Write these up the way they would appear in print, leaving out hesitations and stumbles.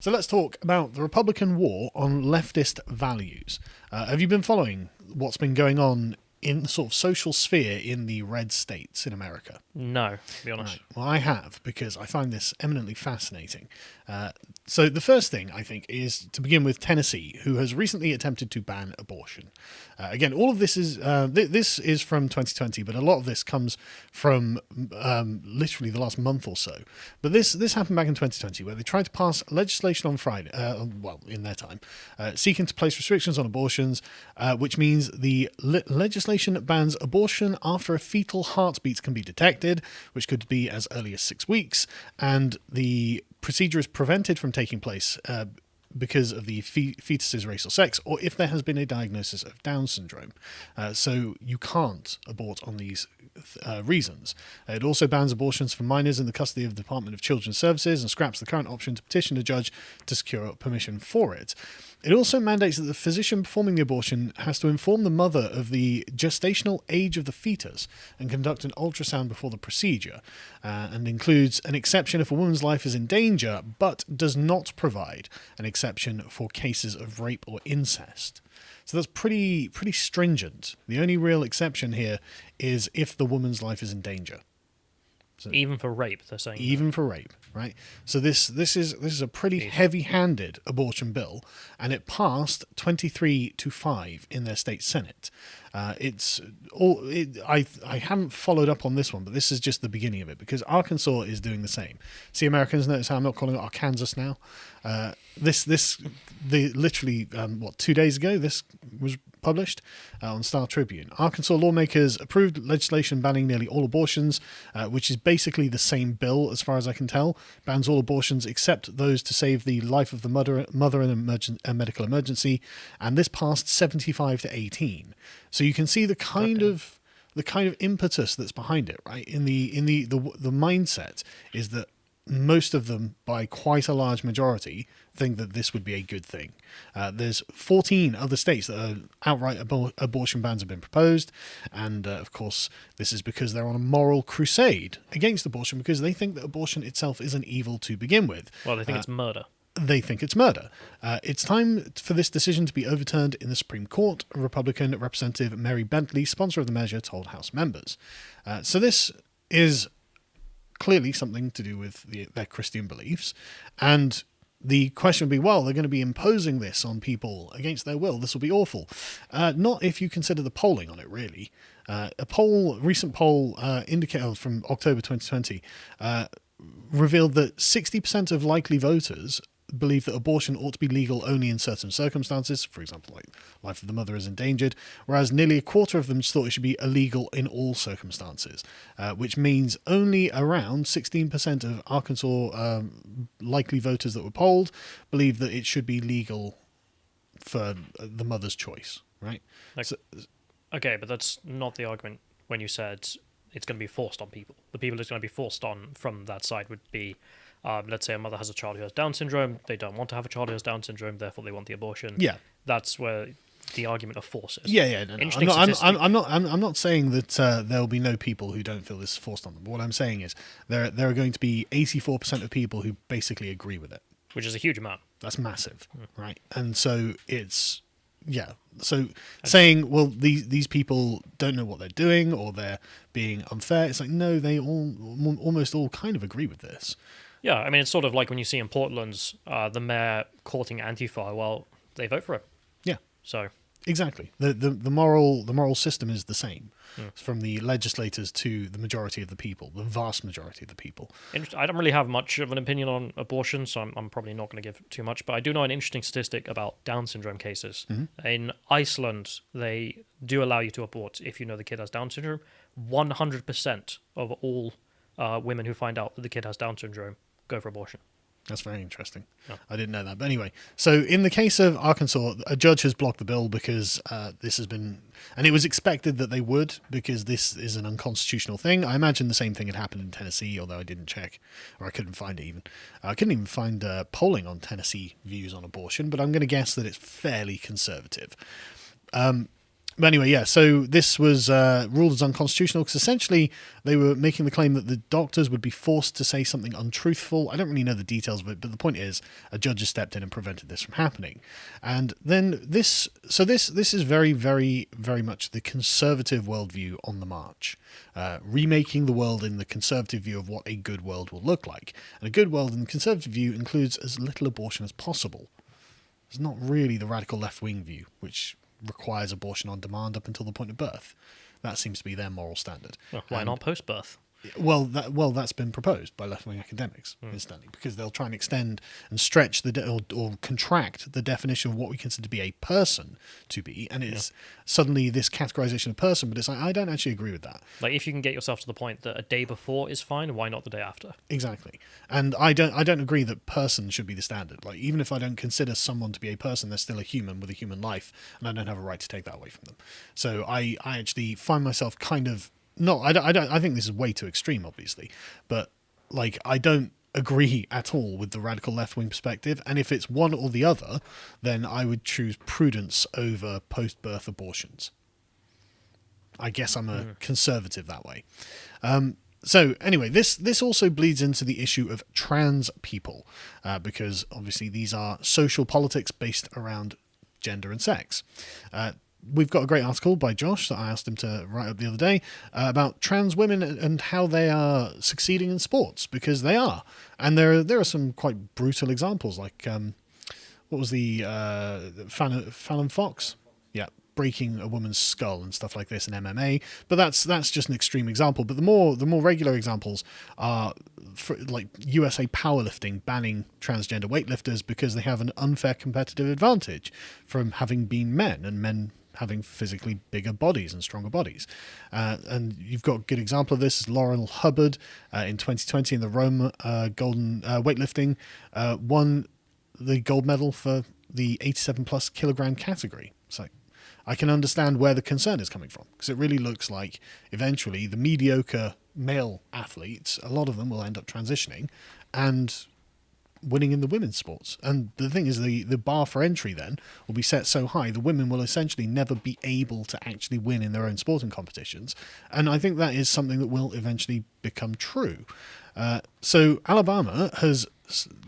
So let's talk about the Republican war on leftist values. Have you been following what's been going on in the sort of social sphere in the red states in America? No, to be honest. Right. Well, I have, because I find this eminently fascinating. So the first thing, I think, is to begin with Tennessee, who has recently attempted to ban abortion. Again, all of this is this is from 2020, but a lot of this comes from literally the last month or so. But this happened back in 2020, where they tried to pass legislation on Friday, in their time, seeking to place restrictions on abortions, which means the legislation bans abortion after a fetal heartbeat can be detected, which could be as early as 6 weeks, and the procedure is prevented from taking place because of the fetus's race or sex, or if there has been a diagnosis of Down syndrome. So you can't abort on these reasons. It also bans abortions for minors in the custody of the Department of Children's Services and scraps the current option to petition a judge to secure permission for it. It also mandates that the physician performing the abortion has to inform the mother of the gestational age of the fetus and conduct an ultrasound before the procedure, and includes an exception if a woman's life is in danger, but does not provide an exception for cases of rape or incest. So that's pretty stringent. The only real exception here is if the woman's life is in danger. So even for rape, they're saying. Even for rape, right? So this is a pretty heavy-handed abortion bill, and it passed 23-5 in their state senate. I haven't followed up on this one, but this is just the beginning of it, because Arkansas is doing the same. See, Americans, notice how I'm not calling it Arkansas now. Literally 2 days ago, this was published on Star Tribune. Arkansas lawmakers approved legislation banning nearly all abortions, which is basically the same bill as far as I can tell. Bans all abortions except those to save the life of the mother in a medical emergency, and this passed 75-18. So you can see the kind of impetus that's behind it, right? In the mindset is that most of them, by quite a large majority, think that this would be a good thing. There's 14 other states that are outright abortion bans have been proposed, and of course this is because they're on a moral crusade against abortion, because they think that abortion itself is an evil to begin with. Well, they think it's murder. They think it's murder. It's time for this decision to be overturned in the Supreme Court, Republican Representative Mary Bentley, sponsor of the measure, told House members. So this is clearly something to do with their Christian beliefs, and the question would be, well, they're going to be imposing this on people against their will. This will be awful. Not if you consider the polling on it, really. A recent poll indicated from October 2020 revealed that 60% of likely voters believe that abortion ought to be legal only in certain circumstances, for example, like life of the mother is endangered, whereas nearly a quarter of them just thought it should be illegal in all circumstances, which means only around 16% of Arkansas likely voters that were polled believe that it should be legal for the mother's choice, right? Okay, but that's not the argument when you said it's going to be forced on people. The people it's going to be forced on from that side would be, let's say a mother has a child who has Down syndrome, they don't want to have a child who has Down syndrome, therefore they want the abortion. Yeah. That's where the argument of force is. Yeah. No. I'm not saying that there will be no people who don't feel this is forced on them. But what I'm saying is there are going to be 84% of people who basically agree with it. Which is a huge amount. That's massive, right? And so it's... Yeah. So saying, well, these people don't know what they're doing or they're being unfair, it's like, no, they almost all kind of agree with this. Yeah, I mean, it's sort of like when you see in Portland, the mayor courting Antifa, well, they vote for it. Yeah. So... Exactly. The moral system is the same, from the legislators to the majority of the people, the vast majority of the people. I don't really have much of an opinion on abortion, so I'm probably not going to give too much, but I do know an interesting statistic about Down syndrome cases. Mm-hmm. In Iceland, they do allow you to abort if you know the kid has Down syndrome. 100% of all women who find out that the kid has Down syndrome go for abortion. That's very interesting. Yeah. I didn't know that. But anyway, so in the case of Arkansas, a judge has blocked the bill because this has been... And it was expected that they would, because this is an unconstitutional thing. I imagine the same thing had happened in Tennessee, although I didn't check, or I couldn't find it even. I couldn't even find polling on Tennessee views on abortion, but I'm going to guess that it's fairly conservative. But anyway, yeah, so this was ruled as unconstitutional because essentially they were making the claim that the doctors would be forced to say something untruthful. I don't really know the details of it, but the point is a judge has stepped in and prevented this from happening. And then this is very, very, very much the conservative worldview on the march, remaking the world in the conservative view of what a good world will look like. And a good world in the conservative view includes as little abortion as possible. It's not really the radical left-wing view, which requires abortion on demand up until the point of birth. That seems to be their moral standard. Well, why not post-birth? Well, that's been proposed by left-wing academics, incidentally, because they'll try and extend and stretch or contract the definition of what we consider to be a person to be, and it's suddenly this categorization of person. But it's like, I don't actually agree with that. Like, if you can get yourself to the point that a day before is fine, why not the day after? Exactly, and I don't agree that person should be the standard. Like, even if I don't consider someone to be a person, they're still a human with a human life, and I don't have a right to take that away from them. So I actually find myself kind of. No, I don't. I think this is way too extreme, obviously, but like I don't agree at all with the radical left-wing perspective. And if it's one or the other, then I would choose prudence over post-birth abortions. I guess I'm a conservative that way. So anyway, this also bleeds into the issue of trans people, because obviously these are social politics based around gender and sex. We've got a great article by Josh that I asked him to write up the other day about trans women and how they are succeeding in sports, because they are. And there are some quite brutal examples, like what was the Fallon Fox? Yeah, breaking a woman's skull and stuff like this in MMA. But that's just an extreme example. But the more regular examples are like USA powerlifting banning transgender weightlifters because they have an unfair competitive advantage from having been men, and men having physically bigger bodies and stronger bodies. And you've got a good example of this is Laurel Hubbard in 2020 in the Rome golden weightlifting, won the gold medal for the 87 plus kilogram category. So I can understand where the concern is coming from, because it really looks like eventually the mediocre male athletes, a lot of them will end up transitioning and winning in the women's sports. And the thing is, the bar for entry then will be set so high, the women will essentially never be able to actually win in their own sporting competitions. And I think that is something that will eventually become true. So Alabama has,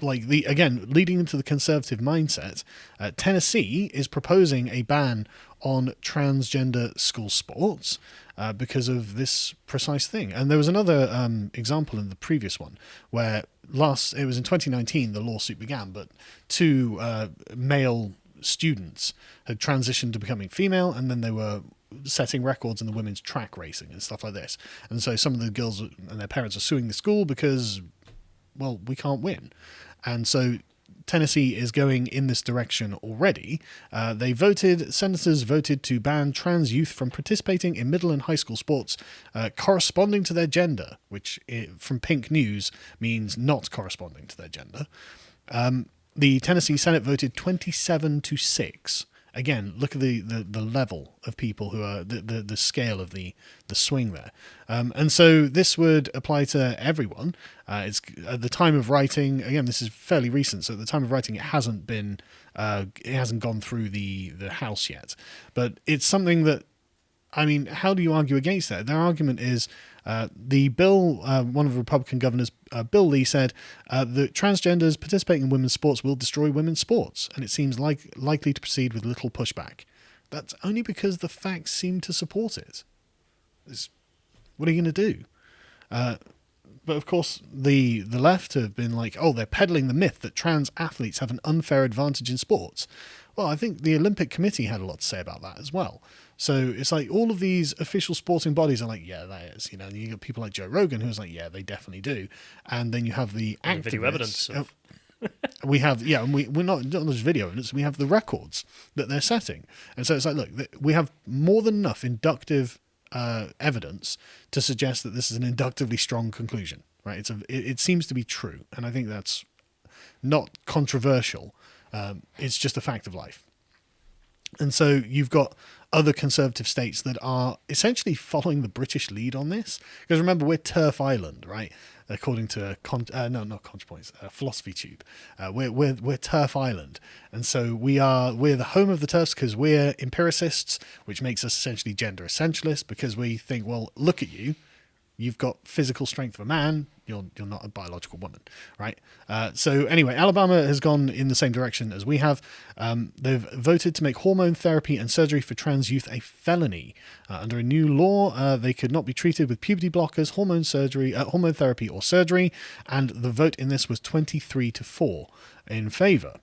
again, leading into the conservative mindset, Tennessee is proposing a ban on transgender school sports because of this precise thing. And there was another example in the previous one where it was in 2019 the lawsuit began, but two male students had transitioned to becoming female, and then they were setting records in the women's track racing and stuff like this. And so some of the girls and their parents are suing the school because, well, we can't win. And so Tennessee is going in this direction already. Senators voted to ban trans youth from participating in middle and high school sports corresponding to their gender, which from Pink News means not corresponding to their gender. The Tennessee Senate voted 27-6. Again, look at the level of people who are the scale of the swing there, and so this would apply to everyone. It's at the time of writing. Again, this is fairly recent, so at the time of writing, it hasn't gone through the House yet. But it's something that, I mean, how do you argue against that? Their argument is the bill. One of the Republican governors, Bill Lee, said that transgenders participating in women's sports will destroy women's sports, and it seems likely to proceed with little pushback. That's only because the facts seem to support it. What are you going to do? But of course, the left have been like, oh, they're peddling the myth that trans athletes have an unfair advantage in sports. Well, I think the Olympic Committee had a lot to say about that as well. So it's like all of these official sporting bodies are like, yeah, that is, and you got people like Joe Rogan who's like, yeah, they definitely do. And then you have the activists. Video evidence. We have, and we're not just video evidence, we have the records that they're setting. And so it's like, look, we have more than enough inductive evidence to suggest that this is an inductively strong conclusion, right? It seems to be true. And I think that's not controversial. It's just a fact of life. And so you've got other conservative states that are essentially following the British lead on this. Because remember, we're Turf Island, right? According to not ContraPoints, Philosophy Tube, we're Turf Island, and so we're the home of the turfs because we're empiricists, which makes us essentially gender essentialists because we think, well, look at you. You've got physical strength of a man. You're not a biological woman, right? So anyway, Alabama has gone in the same direction as we have. They've voted to make hormone therapy and surgery for trans youth a felony. Under a new law, they could not be treated with puberty blockers, hormone therapy, or surgery. And the vote in this was 23-4 in favour.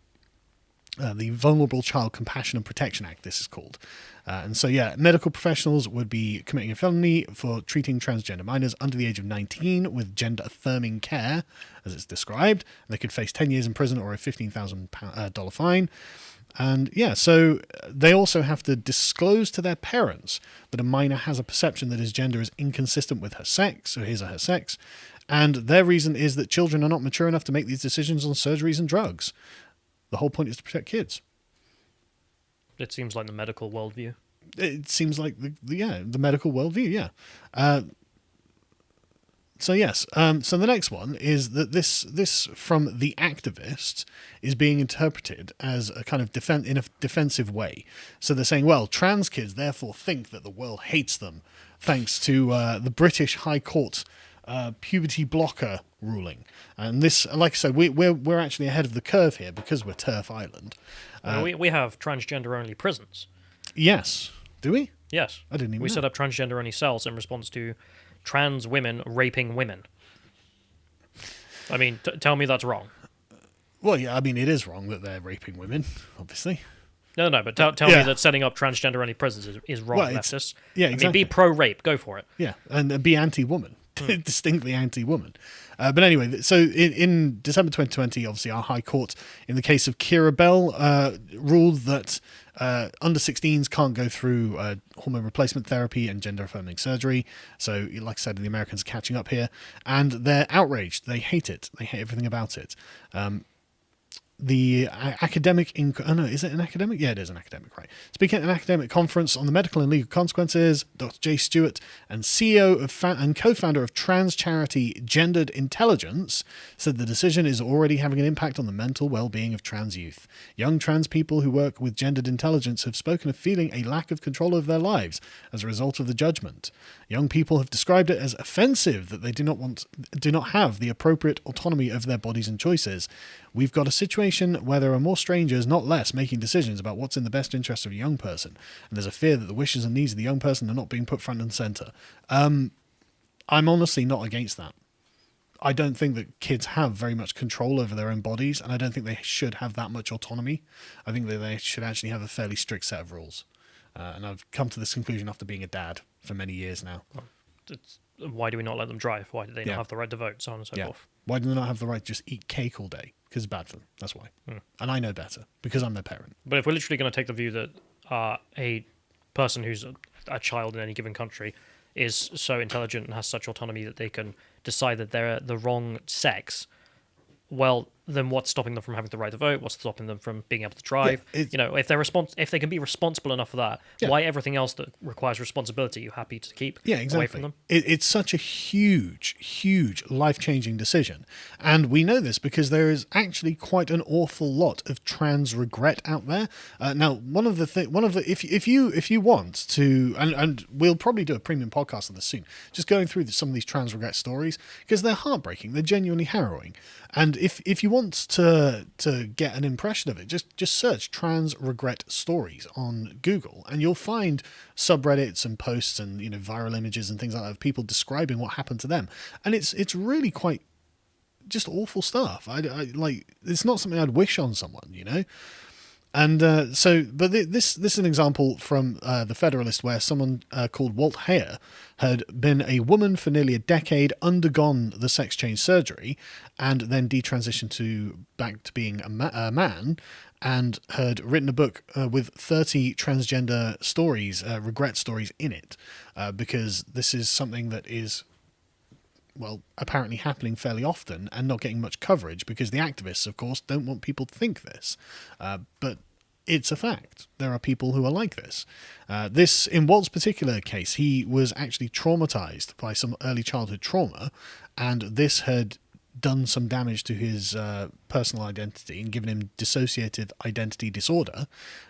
The Vulnerable Child Compassion and Protection Act, this is called. And so, yeah, medical professionals would be committing a felony for treating transgender minors under the age of 19 with gender-affirming care, as it's described. They could face 10 years in prison or a $15,000 fine. And, yeah, so they also have to disclose to their parents that a minor has a perception that his gender is inconsistent with her sex, or his or her sex. And their reason is that children are not mature enough to make these decisions on surgeries and drugs. The whole point is to protect kids. It seems like the medical worldview. It seems like the medical worldview, yeah. So yes, so the next one is that this from the activists is being interpreted as a kind of in a defensive way. So they're saying, well, trans kids therefore think that the world hates them, thanks to the British High Court puberty blocker ruling. And this, like I said, we're actually ahead of the curve here because we're Turf Island. We have transgender-only prisons. Yes. Do we? Yes. I didn't even know. We set up transgender-only cells in response to trans women raping women. I mean, tell me that's wrong. Well, yeah, I mean, it is wrong that they're raping women, obviously. No, but tell me that setting up transgender-only prisons is wrong, leftists. Yeah, exactly. I mean, be pro-rape, go for it. Yeah, and be anti-woman. Distinctly anti-woman. But anyway, so in December 2020, obviously our High Court, in the case of Kira Bell, ruled that under 16s can't go through hormone replacement therapy and gender-affirming surgery. So, like I said, the Americans are catching up here. And they're outraged. They hate it. They hate everything about it. The academic... is it an academic? Yeah, it is an academic, right. Speaking at an academic conference on the medical and legal consequences, Dr. Jay Stewart and CEO and co-founder of trans charity Gendered Intelligence said the decision is already having an impact on the mental well-being of trans youth. Young trans people who work with Gendered Intelligence have spoken of feeling a lack of control over their lives as a result of the judgment. Young people have described it as offensive that they do not have the appropriate autonomy over their bodies and choices. We've got a situation where there are more strangers, not less, making decisions about what's in the best interest of a young person. And there's a fear that the wishes and needs of the young person are not being put front and centre. I'm honestly not against that. I don't think that kids have very much control over their own bodies, and I don't think they should have that much autonomy. I think that they should actually have a fairly strict set of rules. And I've come to this conclusion after being a dad for many years now. Why do we not let them drive? Why do they not have the right to vote? So on and so forth. Why do they not have the right to just eat cake all day? Because it's bad for them. That's why. And I know better because I'm their parent. But if we're literally going to take the view that a person who's a child in any given country is so intelligent and has such autonomy that they can decide that they're the wrong sex, well, then what's stopping them from having the right to vote? What's stopping them from being able to drive? Yeah, if they can be responsible enough for that, why everything else that requires responsibility you happy to keep away from them? It's such a huge life-changing decision, and we know this because there is actually quite an awful lot of trans regret out there. Now, if you want to, and we'll probably do a premium podcast on this soon, just going through some of these trans regret stories because they're heartbreaking, they're genuinely harrowing, and if you want to get an impression of it, just search trans regret stories on Google and you'll find subreddits and posts and viral images and things like that of people describing what happened to them, and it's really quite just awful stuff. I like, it's not something I'd wish on someone, And but this is an example from the Federalist where someone called Walt Heyer had been a woman for nearly a decade, undergone the sex change surgery, and then detransitioned back to being a man, and had written a book with 30 transgender stories, regret stories in it, because this is something that is, well, apparently happening fairly often and not getting much coverage because the activists, of course, don't want people to think this. But it's a fact. There are people who are like this. In Walt's particular case, he was actually traumatized by some early childhood trauma, and this had done some damage to his personal identity and given him dissociative identity disorder.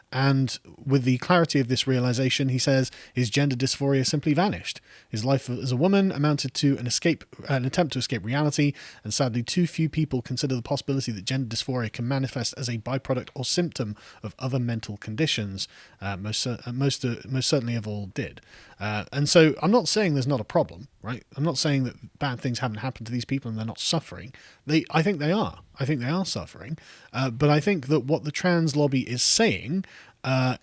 And with the clarity of this realization, he says his gender dysphoria simply vanished. His life as a woman amounted to an attempt to escape reality, and sadly too few people consider the possibility that gender dysphoria can manifest as a byproduct or symptom of other mental conditions. Most certainly of all did. And so I'm not saying there's not a problem, right? I'm not saying that bad things haven't happened to these people and they're not suffering. I think they are. I think they are suffering. But I think that what the trans lobby is saying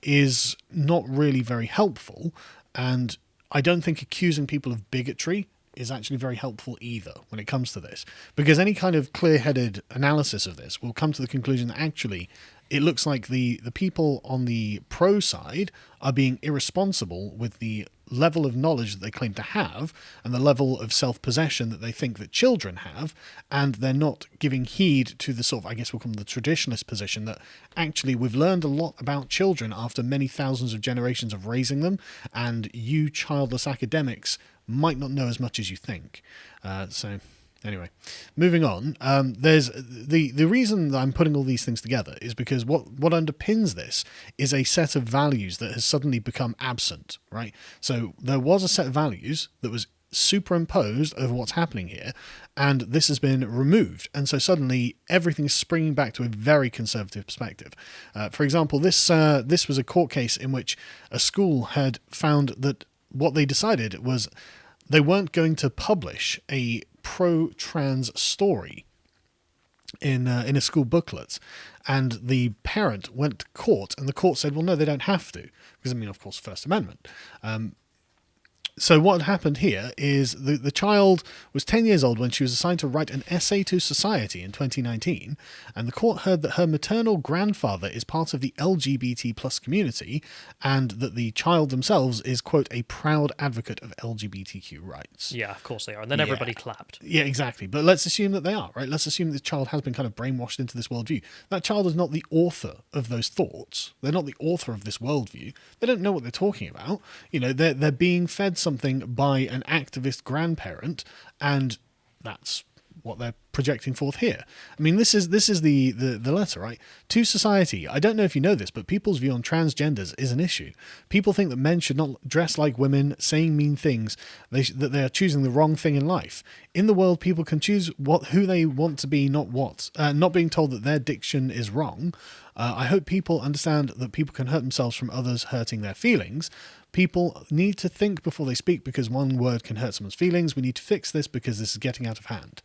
is not really very helpful. And I don't think accusing people of bigotry is actually very helpful either when it comes to this. Because any kind of clear-headed analysis of this will come to the conclusion that actually it looks like the people on the pro side are being irresponsible with the level of knowledge that they claim to have and the level of self-possession that they think that children have, and they're not giving heed to the sort of, I guess we'll call them the traditionalist position that actually we've learned a lot about children after many thousands of generations of raising them, and you childless academics might not know as much as you think. So anyway, moving on, there's the reason that I'm putting all these things together is because what underpins this is a set of values that has suddenly become absent, right? So there was a set of values that was superimposed over what's happening here, and this has been removed, and so suddenly everything's springing back to a very conservative perspective. For example, this was a court case in which a school had found that what they decided was they weren't going to publish a pro-trans story in a school booklet, and the parent went to court, and the court said, well, no, they don't have to, because I mean, of course, First Amendment. So what happened here is the child was 10 years old when she was assigned to write an essay to society in 2019, and the court heard that her maternal grandfather is part of the LGBT plus community, and that the child themselves is, quote, a proud advocate of LGBTQ rights. Yeah, of course they are. And then everybody clapped. Yeah, exactly. But let's assume that they are, right? Let's assume that the child has been kind of brainwashed into this worldview. That child is not the author of those thoughts. They're not the author of this worldview. They don't know what they're talking about. You know, they're being fed something by an activist grandparent, and that's what they're projecting forth here. I mean, this is the letter, right? To society. I don't know if you know this, but people's view on transgenders is an issue. People think that men should not dress like women, saying mean things, that they are choosing the wrong thing in life. In the world, people can choose who they want to be, not being told that their diction is wrong. I hope people understand that people can hurt themselves from others hurting their feelings. People need to think before they speak, because one word can hurt someone's feelings. We need to fix this because this is getting out of hand.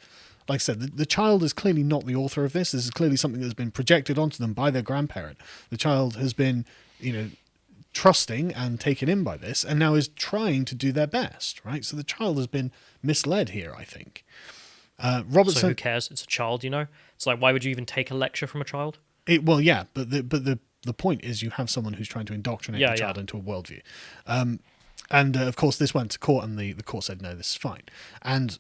Like I said, the child is clearly not the author of this. This is clearly something that's been projected onto them by their grandparent. The child has been, trusting and taken in by this, and now is trying to do their best, right? So the child has been misled here, I think. Robertson, so who cares? It's a child, It's like, why would you even take a lecture from a child? Well, yeah, but the point is you have someone who's trying to indoctrinate the child into a worldview. And of course, this went to court, and the court said, no, this is fine. And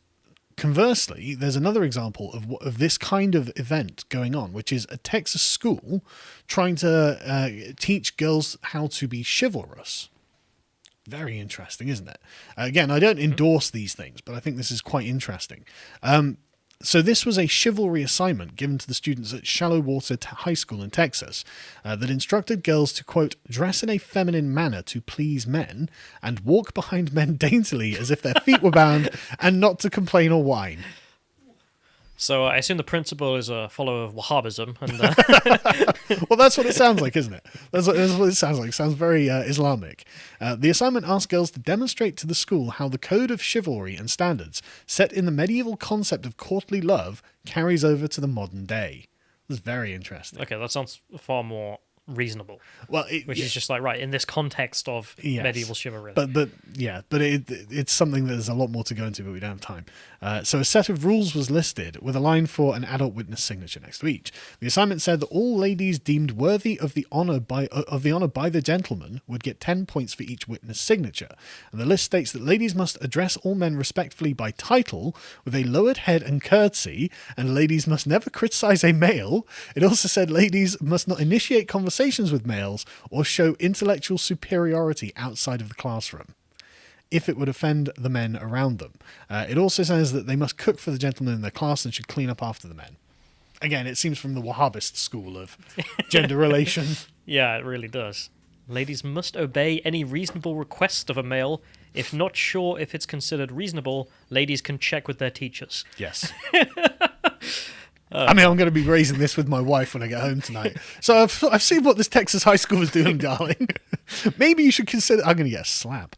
conversely, there's another example of this kind of event going on, which is a Texas school trying to teach girls how to be chivalrous. Very interesting, isn't it? Again, I don't endorse these things, but I think this is quite interesting. So this was a chivalry assignment given to the students at Shallow Water High School in Texas that instructed girls to, quote, dress in a feminine manner to please men and walk behind men daintily as if their feet were bound, and not to complain or whine. So I assume the principal is a follower of Wahhabism. And, Well, that's what it sounds like, isn't it? That's what it sounds like. It sounds very Islamic. The assignment asked girls to demonstrate to the school how the code of chivalry and standards set in the medieval concept of courtly love carries over to the modern day. It's very interesting. Okay, that sounds far more reasonable. Well, is just like, right, in this context of medieval chivalry. But it's something that there's a lot more to go into, but we don't have time. So a set of rules was listed with a line for an adult witness signature next to each. The assignment said that all ladies deemed worthy of the honor by the gentleman would get 10 points for each witness signature. And the list states that ladies must address all men respectfully by title with a lowered head and curtsy, and ladies must never criticize a male. It also said ladies must not initiate conversation conversations with males, or show intellectual superiority outside of the classroom, if it would offend the men around them. It also says that they must cook for the gentlemen in their class and should clean up after the men. Again, it seems from the Wahhabist school of gender relations. Yeah, it really does. Ladies must obey any reasonable request of a male. If not sure if it's considered reasonable, ladies can check with their teachers. Yes. I mean, I'm going to be raising this with my wife when I get home tonight. So I've seen what this Texas high school is doing, darling. Maybe you should consider... I'm going to get a slap.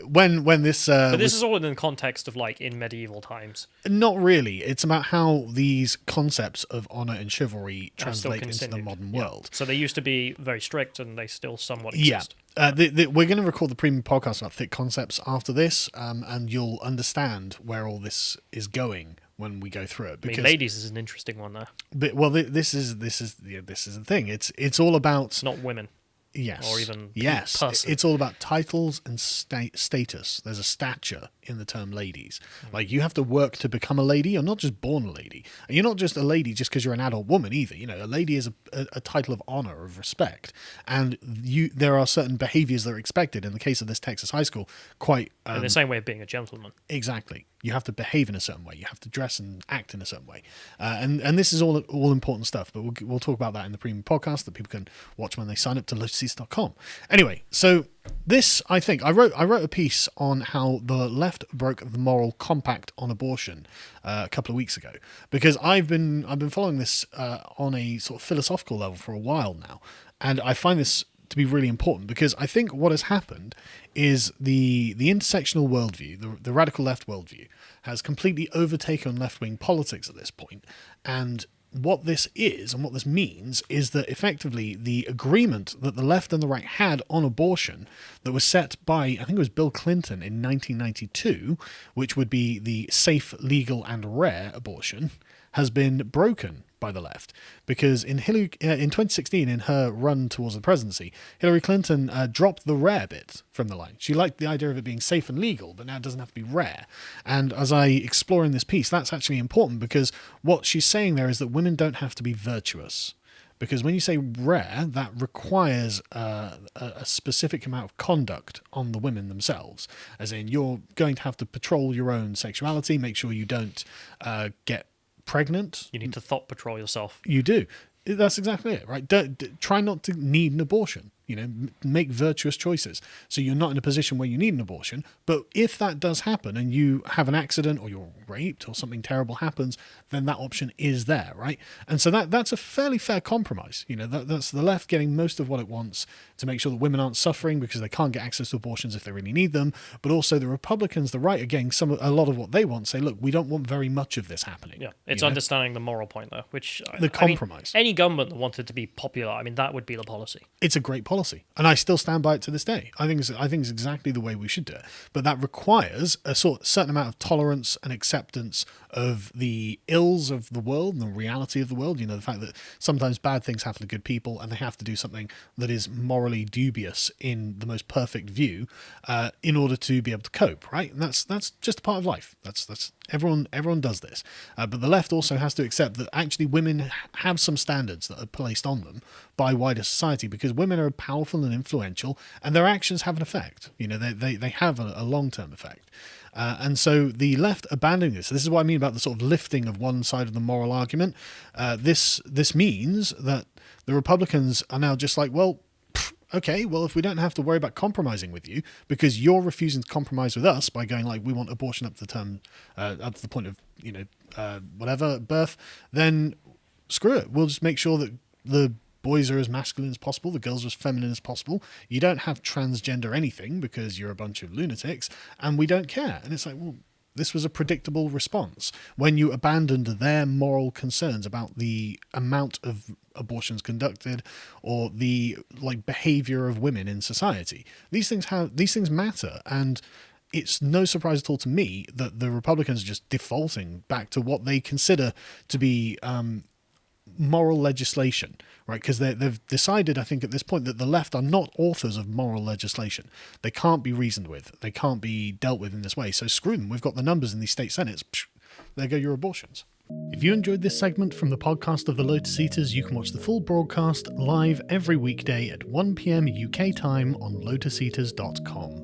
When this... but this is all in the context of, like, in medieval times. Not really. It's about how these concepts of honour and chivalry translate into the modern world. So they used to be very strict, and they still somewhat exist. Yeah. We're going to record the premium podcast about thick concepts after this, and you'll understand where all this is going when we go through it. Because, I mean, ladies is an interesting one there. But, well, this is the thing. It's all about... It's not women. Yes. Or even yes. person. It's all about titles and status. There's a stature in the term ladies. Like, you have to work to become a lady. You're not just born a lady. And you're not just a lady just because you're an adult woman either. You know, a lady is a title of honor, of respect. And there are certain behaviors that are expected. In the case of this Texas high school, quite... in the same way of being a gentleman. Exactly. You have to behave in a certain way. You have to dress and act in a certain way. And this is all important stuff, but we'll talk about that in the premium podcast that people can watch when they sign up to Lotus.com. Anyway, so this, I think, I wrote a piece on how the left broke the moral compact on abortion a couple of weeks ago, because I've been following this on a sort of philosophical level for a while now, and I find this to be really important, because I think what has happened is the intersectional worldview, the radical left worldview, has completely overtaken left-wing politics at this point. And what this is and what this means is that effectively the agreement that the left and the right had on abortion that was set by, I think it was Bill Clinton in 1992, which would be the safe, legal and rare abortion, has been broken by the left, because in 2016, in her run towards the presidency, Hillary Clinton dropped the rare bit from the line. She liked the idea of it being safe and legal, but now it doesn't have to be rare. And as I explore in this piece, that's actually important, because what she's saying there is that women don't have to be virtuous. Because when you say rare, that requires a specific amount of conduct on the women themselves. As in, you're going to have to patrol your own sexuality, make sure you don't get pregnant. You need to thought patrol yourself. You do. That's exactly it, right? Try not to need an abortion. You know, make virtuous choices. So you're not in a position where you need an abortion. But if that does happen and you have an accident or you're raped or something terrible happens, then that option is there, right? And so that's a fairly fair compromise. You know, that's the left getting most of what it wants to make sure that women aren't suffering because they can't get access to abortions if they really need them. But also the Republicans, the right, are getting a lot of what they want. Say, look, we don't want very much of this happening. Yeah, it's understanding the moral point there, which... The compromise. I mean, any government that wanted to be popular, I mean, that would be the policy. It's a great policy, and I still stand by it to this day. I think it's exactly the way we should do it. But that requires a certain amount of tolerance and acceptance of the ills of the world and the reality of the world. You know, the fact that sometimes bad things happen to good people, and they have to do something that is morally dubious in the most perfect view in order to be able to cope. Right, and that's just a part of life. That's everyone does this. But the left also has to accept that actually women have some standards that are placed on them by wider society, because women are powerful and influential, and their actions have an effect. You know, they have a long-term effect. And so the left abandoning this is what I mean about the sort of lifting of one side of the moral argument. This means that the Republicans are now just like, well, okay, well, if we don't have to worry about compromising with you because you're refusing to compromise with us by going like, we want abortion up to the point of, you know, whatever, birth, then screw it. We'll just make sure that the boys are as masculine as possible, the girls are as feminine as possible. You don't have transgender anything because you're a bunch of lunatics, and we don't care. And it's like, well, this was a predictable response when you abandoned their moral concerns about the amount of abortions conducted or the behavior of women in society. These things matter, and it's no surprise at all to me that the Republicans are just defaulting back to what they consider to be moral legislation, right? Because they've decided, I think, at this point that the left are not authors of moral legislation. They can't be reasoned with. They can't be dealt with in this way. So screw them. We've got the numbers in these state senates. There go your abortions. If you enjoyed this segment from the podcast of the Lotus Eaters, you can watch the full broadcast live every weekday at 1 p.m. UK time on lotuseaters.com.